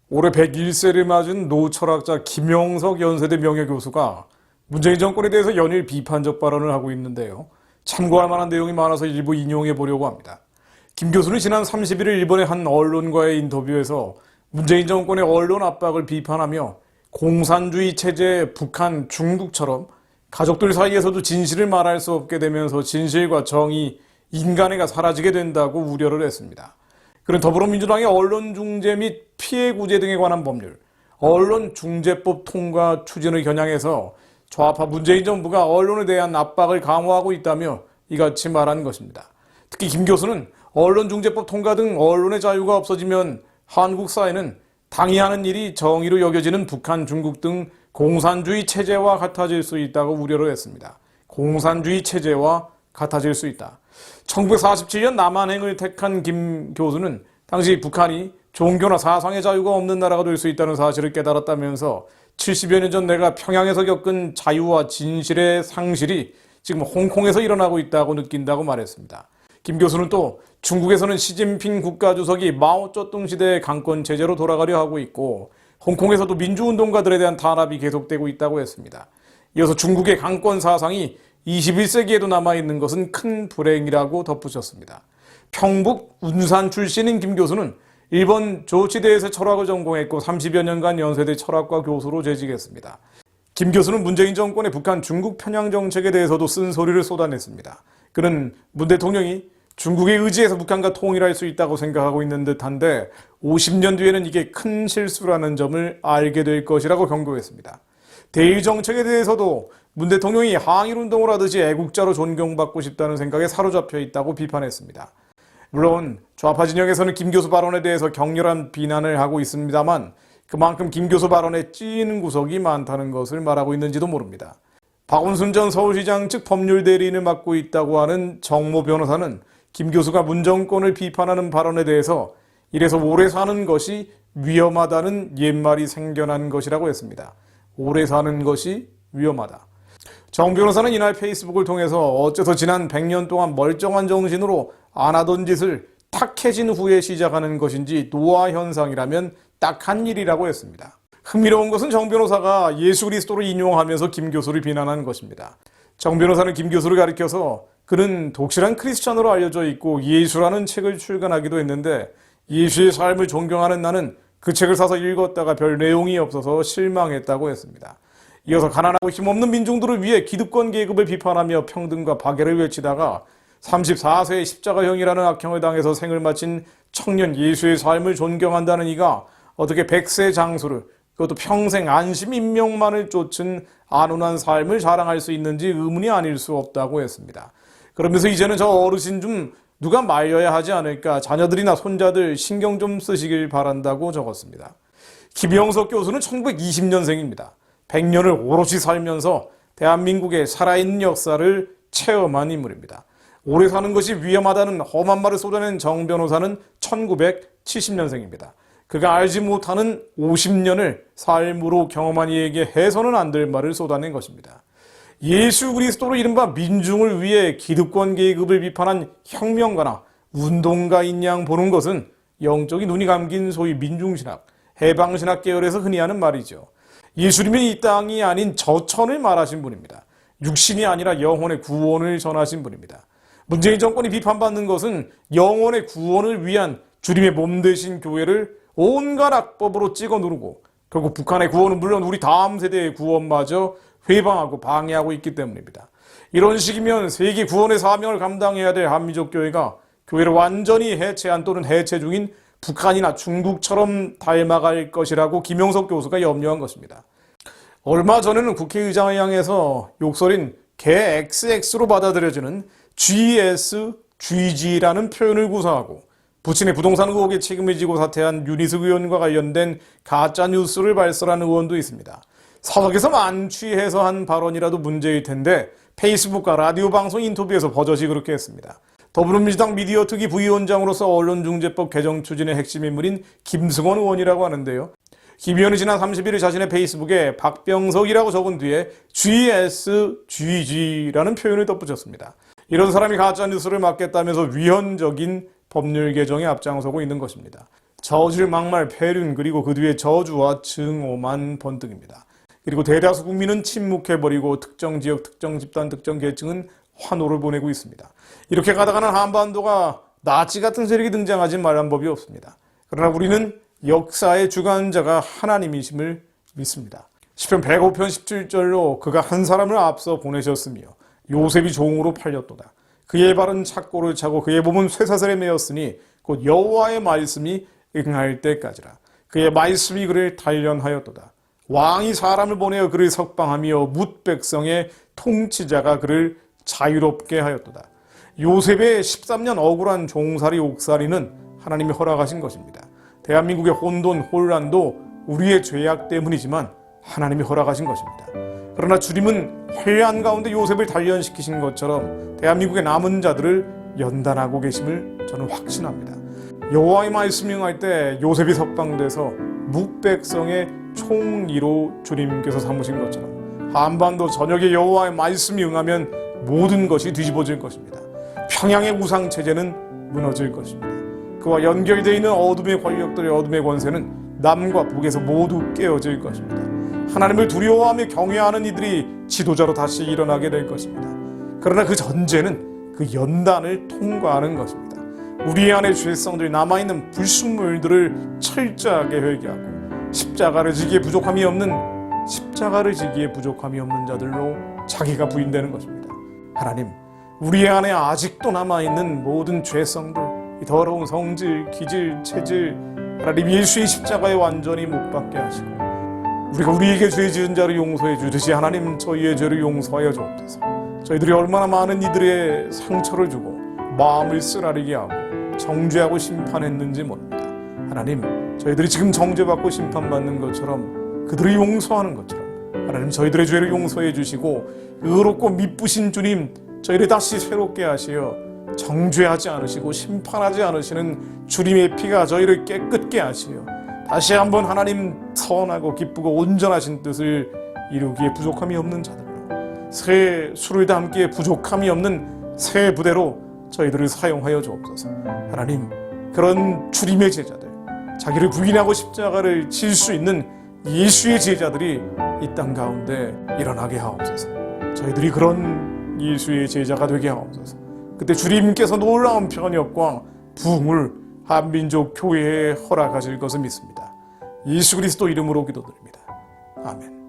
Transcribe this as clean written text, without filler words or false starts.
올해 101세를 맞은 노철학자 김영석 연세대 명예교수가 문재인 정권에 대해서 연일 비판적 발언을 하고 있는데요. 참고할 만한 내용이 많아서 일부 인용해 보려고 합니다. 김 교수는 지난 31일 일본의 한 언론과의 인터뷰에서 문재인 정권의 언론 압박을 비판하며 공산주의 체제 북한, 중국처럼 가족들 사이에서도 진실을 말할 수 없게 되면서 진실과 정의, 인간애가 사라지게 된다고 우려를 했습니다. 그는 더불어민주당의 언론중재 및 피해구제 등에 관한 법률, 언론중재법 통과 추진을 겨냥해서 좌파 문재인 정부가 언론에 대한 압박을 강화하고 있다며 이같이 말한 것입니다. 특히 김 교수는 언론중재법 통과 등 언론의 자유가 없어지면 한국 사회는 당이 하는 일이 정의로 여겨지는 북한, 중국 등 공산주의 체제와 같아질 수 있다고 우려를 했습니다. 공산주의 체제와 같아질 수 있다. 1947년 남한행을 택한 김 교수는 당시 북한이 종교나 사상의 자유가 없는 나라가 될 수 있다는 사실을 깨달았다면서 70여 년 전 내가 평양에서 겪은 자유와 진실의 상실이 지금 홍콩에서 일어나고 있다고 느낀다고 말했습니다. 김 교수는 또 중국에서는 시진핑 국가주석이 마오쩌둥 시대의 강권 체제로 돌아가려 하고 있고 홍콩에서도 민주운동가들에 대한 탄압이 계속되고 있다고 했습니다. 이어서 중국의 강권 사상이 21세기에도 남아있는 것은 큰 불행이라고 덧붙였습니다. 평북 운산 출신인 김 교수는 일본 조치대에서 철학을 전공했고 30여 년간 연세대 철학과 교수로 재직했습니다. 김 교수는 문재인 정권의 북한, 중국 편향 정책에 대해서도 쓴소리를 쏟아냈습니다. 그는 문 대통령이 중국에 의지해서 북한과 통일할 수 있다고 생각하고 있는 듯한데 50년 뒤에는 이게 큰 실수라는 점을 알게 될 것이라고 경고했습니다. 대일 정책에 대해서도 문 대통령이 항일운동을 하듯이 애국자로 존경받고 싶다는 생각에 사로잡혀 있다고 비판했습니다. 물론 좌파 진영에서는 김 교수 발언에 대해서 격렬한 비난을 하고 있습니다만 그만큼 김 교수 발언에 찌이는 구석이 많다는 것을 말하고 있는지도 모릅니다. 박원순 전 서울시장 측 법률 대리인을 맡고 있다고 하는 정모 변호사는 김 교수가 문 정권을 비판하는 발언에 대해서 이래서 오래 사는 것이 위험하다는 옛말이 생겨난 것이라고 했습니다. 오래 사는 것이 위험하다. 정 변호사는 이날 페이스북을 통해서 어째서 지난 100년 동안 멀쩡한 정신으로 안 하던 짓을 탁해진 후에 시작하는 것인지 노화 현상이라면 딱한 일이라고 했습니다. 흥미로운 것은 정 변호사가 예수 그리스도를 인용하면서 김 교수를 비난한 것입니다. 정 변호사는 김 교수를 가리켜서 그는 독실한 크리스찬으로 알려져 있고 예수라는 책을 출간하기도 했는데 예수의 삶을 존경하는 나는 그 책을 사서 읽었다가 별 내용이 없어서 실망했다고 했습니다. 이어서 가난하고 힘없는 민중들을 위해 기득권 계급을 비판하며 평등과 박애를 외치다가 34세의 십자가형이라는 악형을 당해서 생을 마친 청년 예수의 삶을 존경한다는 이가 어떻게 100세 장수를 그것도 평생 안심 인명만을 쫓은 안온한 삶을 자랑할 수 있는지 의문이 아닐 수 없다고 했습니다. 그러면서 이제는 저 어르신 좀 누가 말려야 하지 않을까, 자녀들이나 손자들 신경 좀 쓰시길 바란다고 적었습니다. 김영석 교수는 1920년생입니다. 100년을 오롯이 살면서 대한민국의 살아있는 역사를 체험한 인물입니다. 오래 사는 것이 위험하다는 험한 말을 쏟아낸 정 변호사는 1970년생입니다. 그가 알지 못하는 50년을 삶으로 경험한 이에게 해서는 안 될 말을 쏟아낸 것입니다. 예수 그리스도로 이른바 민중을 위해 기득권 계급을 비판한 혁명가나 운동가인 양 보는 것은 영적인 눈이 감긴 소위 민중신학, 해방신학 계열에서 흔히 하는 말이죠. 예수님이 이 땅이 아닌 저천을 말하신 분입니다. 육신이 아니라 영혼의 구원을 전하신 분입니다. 문재인 정권이 비판받는 것은 영혼의 구원을 위한 주님의 몸 되신 교회를 온갖 악법으로 찍어 누르고 결국 북한의 구원은 물론 우리 다음 세대의 구원마저 회방하고 방해하고 있기 때문입니다. 이런 식이면 세계 구원의 사명을 감당해야 될 한민족 교회가 교회를 완전히 해체한 또는 해체 중인 북한이나 중국처럼 닮아갈 것이라고 김영석 교수가 염려한 것입니다. 얼마 전에는 국회의장을 향해서 욕설인 개 XX로 받아들여지는 GS, GG라는 표현을 구사하고 부친의 부동산 의혹에 책임을 지고 사퇴한 윤희숙 의원과 관련된 가짜뉴스를 발설한 의원도 있습니다. 사석에서 만취해서 한 발언이라도 문제일 텐데 페이스북과 라디오 방송 인터뷰에서 버젓이 그렇게 했습니다. 더불어민주당 미디어 특위 부위원장으로서 언론중재법 개정 추진의 핵심 인물인 김승원 의원이라고 하는데요. 김 의원이 지난 30일 자신의 페이스북에 박병석이라고 적은 뒤에 GSGG라는 표현을 덧붙였습니다. 이런 사람이 가짜뉴스를 막겠다면서 위헌적인 법률 개정에 앞장서고 있는 것입니다. 저질, 막말, 폐륜, 그리고 그 뒤에 저주와 증오만 번뜩입니다. 그리고 대다수 국민은 침묵해버리고 특정 지역, 특정 집단, 특정 계층은 환호를 보내고 있습니다. 이렇게 가다가는 한반도가 나치 같은 세력이 등장하지 말란 법이 없습니다. 그러나 우리는 역사의 주관자가 하나님이심을 믿습니다. 시편 105편 17절로 그가 한 사람을 앞서 보내셨으며 요셉이 종으로 팔렸도다. 그의 발은 착고를 차고 그의 몸은 쇠사슬에 매였으니 곧 여호와의 말씀이 응할 때까지라. 그의 말씀이 그를 단련하였도다. 왕이 사람을 보내어 그를 석방하며 뭇 백성의 통치자가 그를 자유롭게 하였도다. 요셉의 13년 억울한 종살이 옥살이는 하나님이 허락하신 것입니다. 대한민국의 혼돈, 혼란도 우리의 죄악 때문이지만 하나님이 허락하신 것입니다. 그러나 주님은 환난 가운데 요셉을 단련시키신 것처럼 대한민국의 남은 자들을 연단하고 계심을 저는 확신합니다. 여호와의 말씀이 응할 때 요셉이 석방돼서 묵백성의 총리로 주님께서 삼으신 것처럼 한반도 전역에 여호와의 말씀이 응하면 모든 것이 뒤집어질 것입니다. 평양의 우상체제는 무너질 것입니다. 그와 연결되어 있는 어둠의 권력들의 어둠의 권세는 남과 북에서 모두 깨어질 것입니다. 하나님을 두려워하며 경외하는 이들이 지도자로 다시 일어나게 될 것입니다. 그러나 그 전제는 그 연단을 통과하는 것입니다. 우리 안에 죄성들이 남아있는 불순물들을 철저하게 회개하고 십자가를 지기에 부족함이 없는 자들로 자기가 부인되는 것입니다. 하나님, 우리 안에 아직도 남아있는 모든 죄성들, 이 더러운 성질, 기질, 체질, 하나님 예수의 십자가에 완전히 못 박게 하시고 우리가 우리에게 죄 지은 자를 용서해 주듯이 하나님 저희의 죄를 용서하여 주옵소서. 저희들이 얼마나 많은 이들의 상처를 주고 마음을 쓰라리게 하고 정죄하고 심판했는지 모릅니다. 하나님, 저희들이 지금 정죄받고 심판받는 것처럼 그들을 용서하는 것처럼 하나님 저희들의 죄를 용서해 주시고 의롭고 미쁘신 주님 저희를 다시 새롭게 하시어 정죄하지 않으시고 심판하지 않으시는 주님의 피가 저희를 깨끗게 하시어 다시 한번 하나님 선하고 기쁘고 온전하신 뜻을 이루기에 부족함이 없는 자들로 새 술을 담기에 부족함이 없는 새 부대로 저희들을 사용하여 주옵소서. 하나님, 그런 주님의 제자들, 자기를 부인하고 십자가를 질 수 있는 예수의 제자들이 이 땅 가운데 일어나게 하옵소서. 저희들이 그런 예수의 제자가 되게 하옵소서. 그때 주님께서 놀라운 편협과 부흥을 한민족 교회에 허락하실 것을 믿습니다. 예수 그리스도 이름으로 기도드립니다. 아멘.